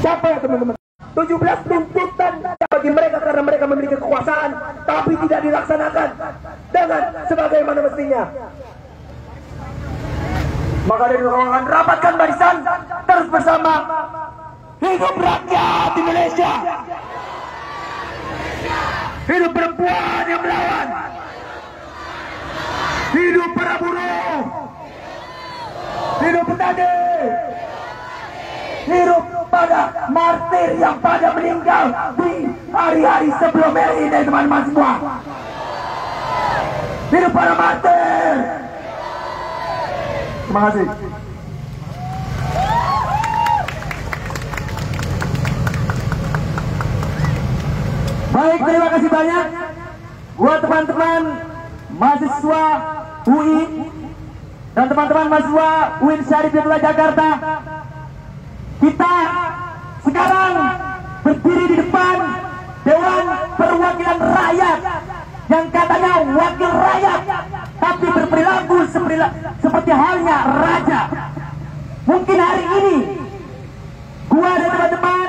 siapa ya teman-teman? 17 tuntutan bagi mereka karena mereka memiliki kekuasaan tapi tidak dilaksanakan dengan sebagaimana mestinya. Maka dari kawan rapatkan barisan terus bersama. Hidup rakyat Indonesia. Hidup perempuan yang melawan. Hidup para buruh. Hidup petani. Hidup pada martir yang pada meninggal di hari-hari sebelum hari ini, teman-teman semua. Hidup para martir. Terima kasih. Baik, terima kasih banyak buat teman-teman mahasiswa UI dan teman-teman mahasiswa UIN Syarif Hidayatullah Jakarta. Kita sekarang berdiri di depan Dewan Perwakilan Rakyat yang katanya wakil rakyat tapi berperilaku seperti halnya raja. Mungkin hari ini gua dan teman-teman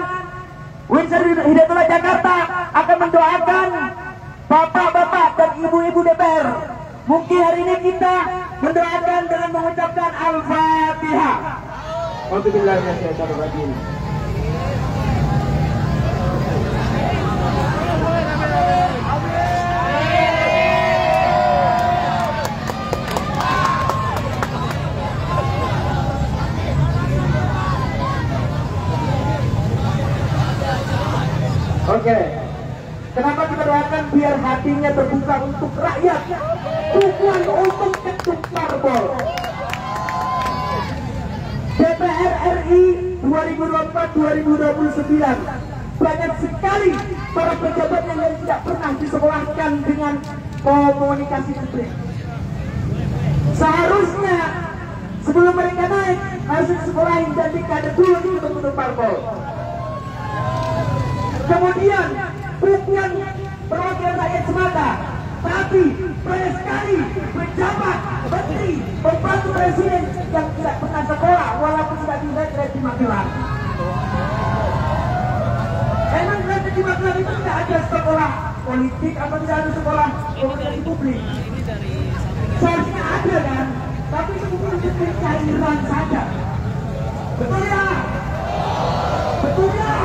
UIN Syarif Hidayatullah Jakarta akan mendoakan bapak-bapak dan ibu-ibu DPR. Mungkin hari ini kita mendoakan dengan mengucapkan Al-Fatihah. Alhamdulillahirrahmanirrahim. Oke, kenapa kita doakan biar hatinya terbuka untuk rakyat, bukan untuk ketum parpol. DPR RI 2024-2029 banyak sekali para pejabat yang tidak pernah disekolahkan dengan komunikasi publik. Seharusnya sebelum mereka naik harus disekolahin dan dikader dulu di ketum parpol. Kemudian bukan perwakilan rakyat semata, tapi banyak sekali pejabat, menteri, pembantu presiden yang tidak pernah sekolah walaupun sudah di Magelang. Emang di Magelang itu tidak ada sekolah politik atau tidak ada sekolah komunikasi publik? Seharusnya ada kan, tapi itu cairan saja. Betul ya? Betul ya?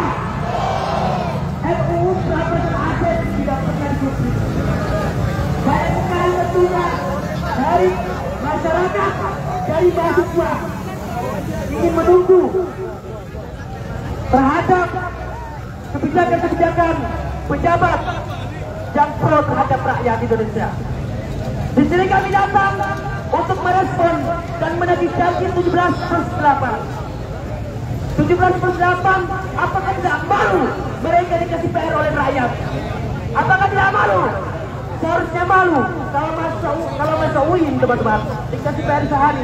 RUU berapa ada tidak pernah dipublik. Banyak sekali tentunya dari masyarakat, dari mahasiswa ingin menunggu terhadap kebijakan-kebijakan pejabat yang pro terhadap rakyat Indonesia. Di sini kami datang untuk merespon dan menagih janji 17+8. 17+8, apakah tidak malu mereka dikasih PR oleh rakyat? Apakah tidak malu? Seharusnya malu. Kalau masa UIN teman-teman dikasih PR sehari,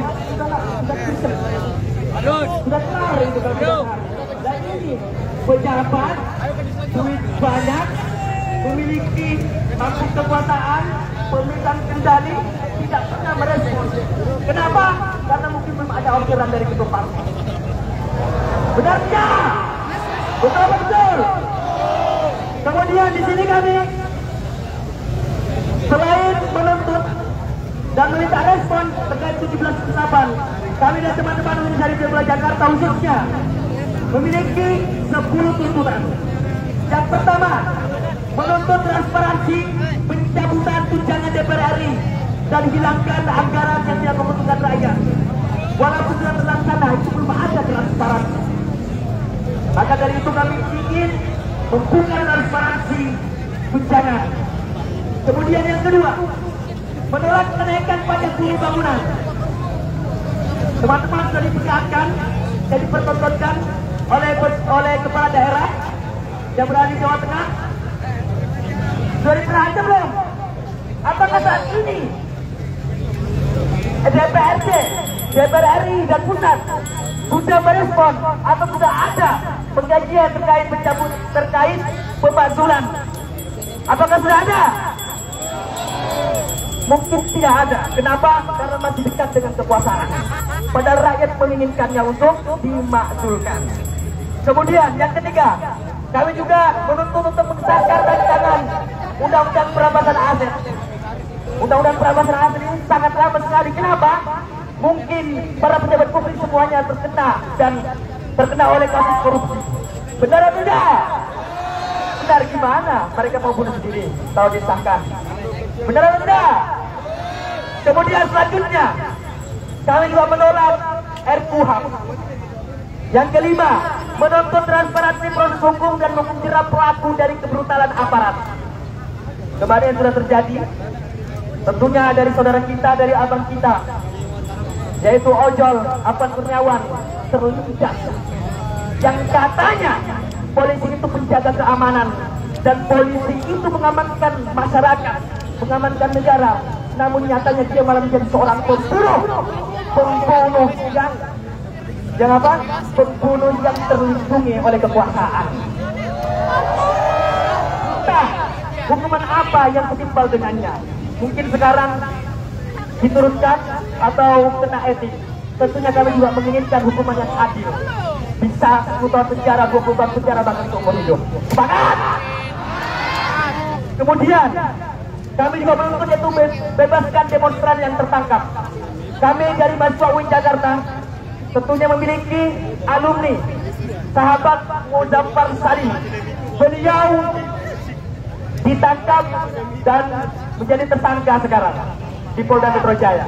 sudah kelar itu kan. Dan ini pejabat, duit banyak, memiliki mampu kekuasaan, pemerintahan kendali, tidak pernah merespon. Kenapa? Karena mungkin belum ada orderan dari ketua partai. Benar tidak? Betul. Kemudian di sini kami selain menuntut dan meminta respon terkait 17+8, kami dan teman-teman UIN Syarif Hidayatullah Jakarta khususnya memiliki 10 tuntutan. Yang pertama, menuntut transparansi pencabutan tunjangan DPR RI dan hilangkan anggaran yang tidak menguntungkan rakyat. Walaupun sudah terlaksana, itu belum ada transparansi. Maka dari itu kami ingin membuka transparansi tunjangan. Kemudian yang kedua, menolak kenaikan pajak buruh bangunan. Teman-teman sudah diperlihatkan dan dipertontonkan oleh kepala daerah yang berada di Jawa Tengah. Sudah diperlihatkan belum? Apakah saat ini DPRD, DPR RI dan pusat sudah merespon atau sudah ada pengkajian terkait pemakzulan? Apakah sudah ada? Mungkin tidak ada. Kenapa? Karena masih dekat dengan kekuasaan. Padahal rakyat menginginkannya untuk dimakzulkan. Kemudian yang ketiga, kami juga menuntut untuk mengesahkan rancangan Undang-Undang Perampasan Aset. Undang-Undang Perampasan Aset ini sangat lama sekali. Kenapa? Mungkin para pejabat publik semuanya terkena oleh kasus korupsi. Benar atau tidak? Benar, gimana mereka mau bunuh diri kalau disahkan? Benar atau tidak? Kemudian selanjutnya, kami juga menolak RKUHP. Yang kelima, menuntut transparansi proses hukum dan menghukum jerat pelaku dari kebrutalan aparat. Kemarin sudah terjadi, tentunya dari saudara kita, dari abang kita, yaitu Ojol Afan Kurniawan, terlibat yang katanya polisi itu penjaga keamanan dan polisi itu mengamankan masyarakat, mengamankan negara. Namun nyatanya dia malah menjadi seorang pembunuh yang terlindungi oleh kekuasaan. Entah hukuman apa yang setimpal dengannya. Mungkin sekarang diturunkan atau kena etik. Tentunya kami juga menginginkan hukuman yang adil. Bisa 10 tahun penjara, 20 tahun penjara, bahkan seumur hidup. Semangat! Kemudian kami juga menuntut yaitu bebaskan demonstran yang tertangkap. Kami dari mahasiswa UIN Jakarta tentunya memiliki alumni sahabat Muzaffar Salim. Beliau ditangkap dan menjadi tersangka sekarang di Polda Metro Jaya.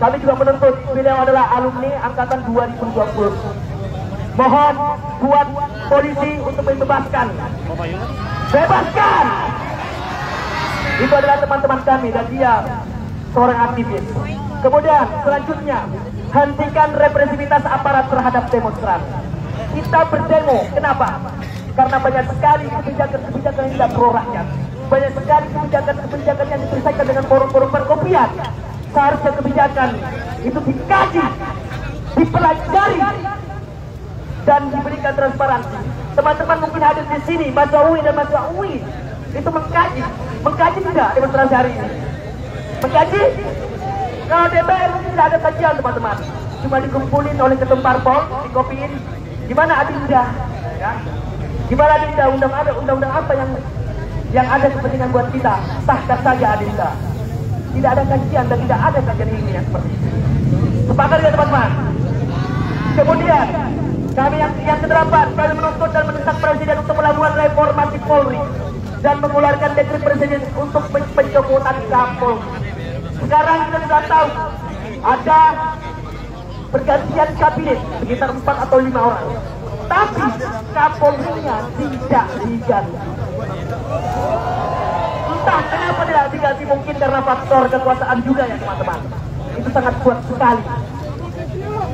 Kami juga menuntut, beliau adalah alumni angkatan 2020. Mohon buat polisi untuk membebaskan. Bebaskan! Itu adalah teman-teman kami dan dia seorang aktivis. Kemudian selanjutnya, hentikan represivitas aparat terhadap demonstran. Kita berdemo, kenapa? Karena banyak sekali kebijakan-kebijakan yang tidak pro rakyat. Banyak sekali kebijakan-kebijakan yang diselesaikan dengan forum-forum perkopian. Seharusnya kebijakan itu dikaji, dipelajari, dan diberikan transparansi. Teman-teman mungkin hadir di sini, mahasiswa UI dan mahasiswa UI itu mengkaji tidak demonstrasi hari ini? Mengkaji? Kalau DPR mungkin tidak ada kajian, teman-teman. Cuma dikumpulin oleh ketum parpol, dikopiin. Gimana Adinda? Ya? Gimana Adinda? Undang-undang apa yang ada kepentingan buat kita? Sahkan saja Adinda. Tidak ada kajian dan tidak ada kajian ilmiah seperti itu. Sepakat ya teman-teman? Kemudian kami yang kedelapan, kami menuntut dan mendesak Presiden untuk melakukan reformasi Polri dan mengeluarkan dekret Presiden untuk pencopotan Kapolri. Sekarang kita sudah tahu ada pergantian kabinet sekitar 4 atau 5 orang, tapi Kapolrinya tidak diganti. Entah kenapa tidak diganti, mungkin karena faktor kekuasaan juga ya teman-teman. Itu sangat kuat sekali.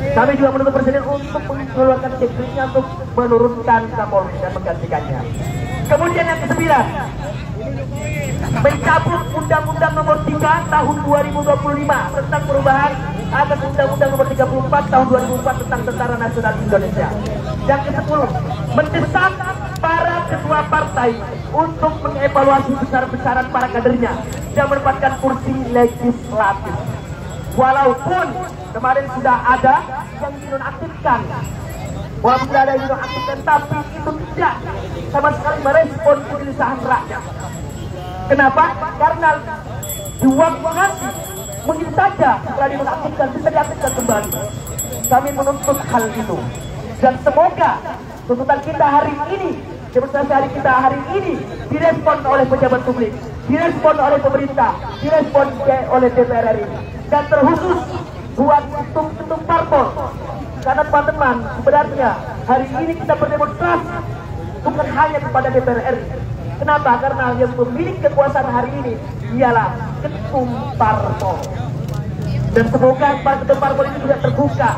Kami juga menuntut Presiden untuk mengeluarkan dekretnya untuk menurunkan Kapolri dan menggantikannya. Kemudian yang ke-9, mencabut Undang-Undang Nomor 3 Tahun 2025 tentang perubahan atas Undang-Undang Nomor 34 Tahun 2004 tentang Tentara Nasional Indonesia. Yang ke-10, mendesak para ketua partai untuk mengevaluasi besar-besaran para kadernya yang mendapatkan kursi legislatif. Walaupun kemarin sudah ada yang dinonaktifkan, walaupun sudah ada yang dinonaktifkan, tapi itu tidak sama sekali merespon kegelisahan rakyat. Kenapa? Karena di waktu nanti mungkin saja setelah dinonaktifkan bisa diaktifkan kembali. Kami menuntut hal itu dan semoga tuntutan kita hari ini, demonstrasi hari kita hari ini direspon oleh pejabat publik, direspon oleh pemerintah, direspon oleh DPR RI, dan terkhusus buat ketum parpol. Karena teman-teman, sebenarnya hari ini kita berdemonstrasi bukan hanya kepada DPR RI. Kenapa? Karena yang memiliki kekuasaan hari ini ialah ketum parpol. Dan semoga para ketum parpol ini juga terbuka